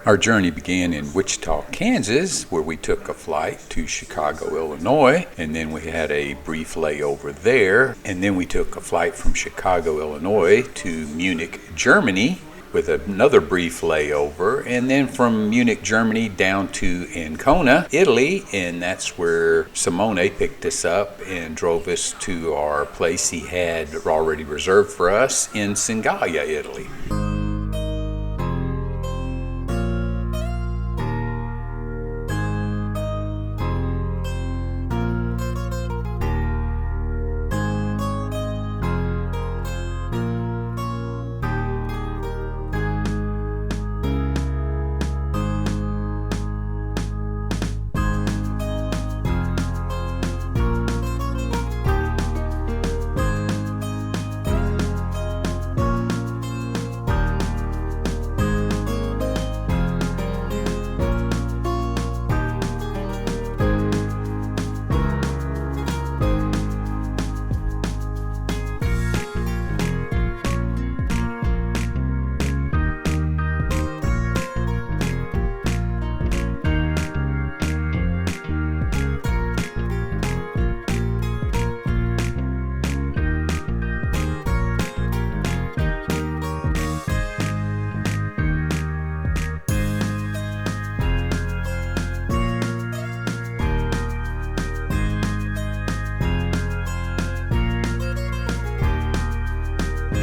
Our journey began in Wichita, Kansas, where we took a flight to Chicago, Illinois, and then we had a brief layover there, and then we took a flight from Chicago, Illinois to Munich, Germany, with another brief layover, and then from Munich, Germany down to Ancona, Italy, and that's where Simone picked us up and drove us to our place he had already reserved for us in Senigallia, Italy.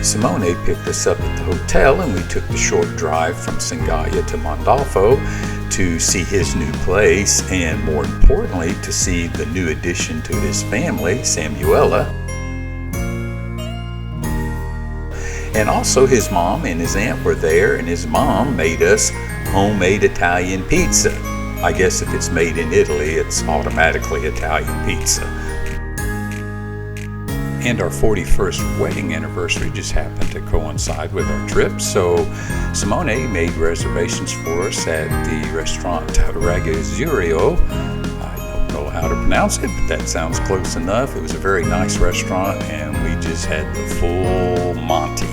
Simone picked us up at the hotel, and we took the short drive from Senigallia to Mondolfo to see his new place, and more importantly, to see the new addition to his family, Samuela. And also his mom and his aunt were there, and his mom made us homemade Italian pizza. I guess if it's made in Italy, it's automatically Italian pizza. And our 41st wedding anniversary just happened to coincide with our trip, so Simone made reservations for us at the restaurant Ragazzurio. I don't know how to pronounce it, but that sounds close enough. It was a very nice restaurant, and we just had the full Monty.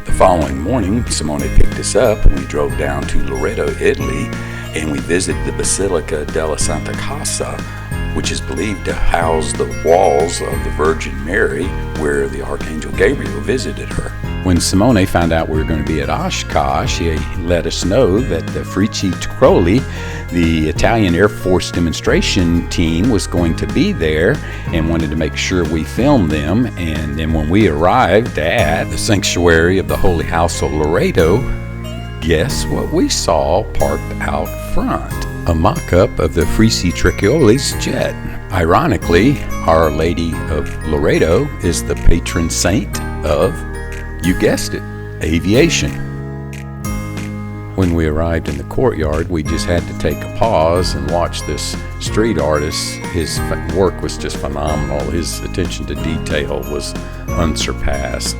The following morning, Simone picked us up and we drove down to Loreto, Italy, and we visited the Basilica della Santa Casa, which is believed to house the walls of the Virgin Mary, where the Archangel Gabriel visited her. When Simone found out we were going to be at Oshkosh, she let us know that the Frici Trolli, the Italian Air Force demonstration team, was going to be there and wanted to make sure we filmed them. And then when we arrived at the sanctuary of the Holy House of Loreto, guess what we saw parked out front? A mock-up of the Frici Trolli's jet. Ironically, Our Lady of Loreto is the patron saint of, you guessed it, aviation. When we arrived in the courtyard, we just had to take a pause and watch this street artist. His work was just phenomenal. His attention to detail was unsurpassed.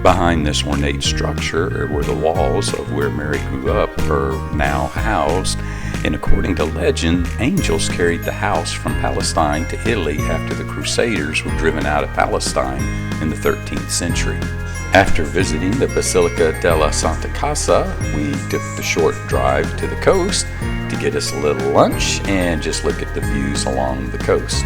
Behind this ornate structure were the walls of where Mary grew up, are now housed, and according to legend, angels carried the house from Palestine to Italy after the Crusaders were driven out of Palestine in the 13th century. After visiting the Basilica della Santa Casa, we took the short drive to the coast to get us a little lunch and just look at the views along the coast.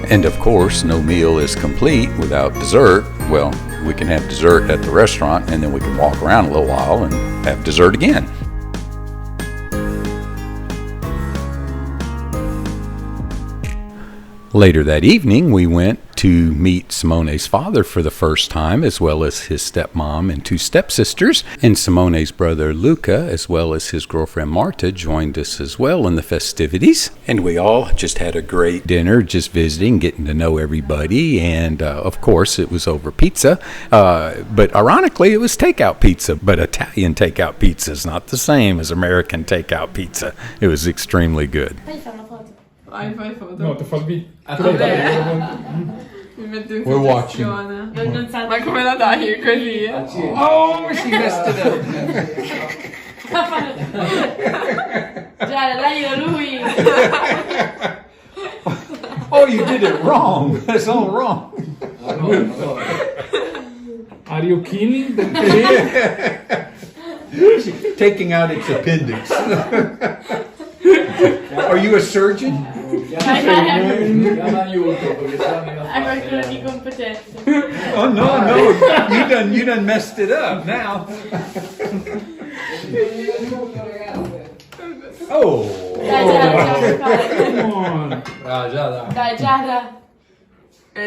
And of course, no meal is complete without dessert. Well, we can have dessert at the restaurant and then we can walk around a little while and have dessert again. Later that evening, we went to meet Simone's father for the first time, as well as his stepmom and two stepsisters. And Simone's brother Luca, as well as his girlfriend Marta, joined us as well in the festivities. And we all just had a great dinner, just visiting, getting to know everybody. And of course, it was over pizza. But ironically, it was takeout pizza. But Italian takeout pizza is not the same as American takeout pizza. It was extremely good. Fai foto. No, ti fa il Mi metto in We're watching. Ma come la dai così? Oh, she messed it up. Già, dai lui. Oh, you did it wrong. That's all wrong. Are you killing the pig? Taking out its appendix. Are you a surgeon? Hai qualcuno di competente. Oh no, you done messed it up now. Oh. Dai, Giada.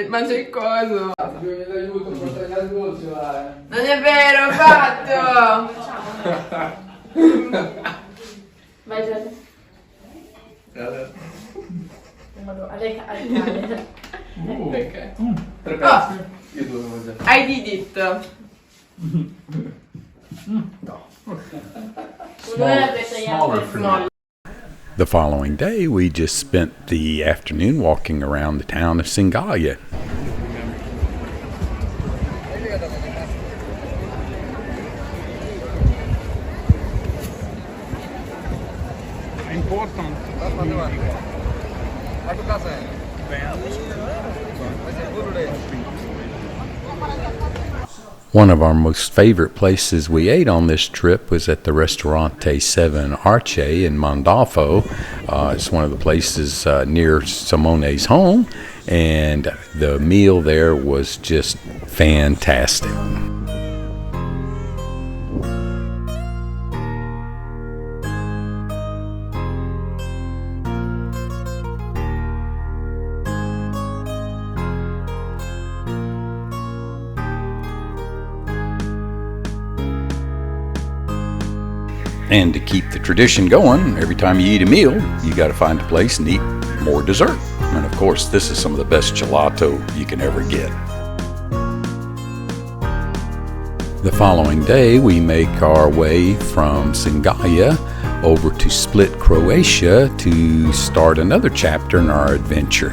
Ma c'è coso. Non è vero, ho fatto. Vai, Giada. Perché? Oh, I did it. The following day, we just spent the afternoon walking around the town of Senigallia. One of our most favorite places we ate on this trip was at the Ristorante 7 Arce in Mondolfo. It's one of the places near Simone's home, and the meal there was just fantastic. And to keep the tradition going, every time you eat a meal, you got to find a place and eat more dessert. And of course, this is some of the best gelato you can ever get. The following day, we make our way from Senigallia over to Split Croatia to start another chapter in our adventure.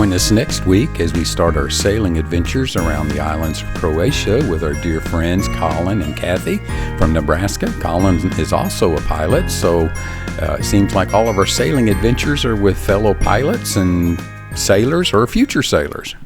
join us next week as we start our sailing adventures around the islands of Croatia with our dear friends Colin and Kathy from Nebraska. Colin is also a pilot, so it seems like all of our sailing adventures are with fellow pilots and sailors or future sailors.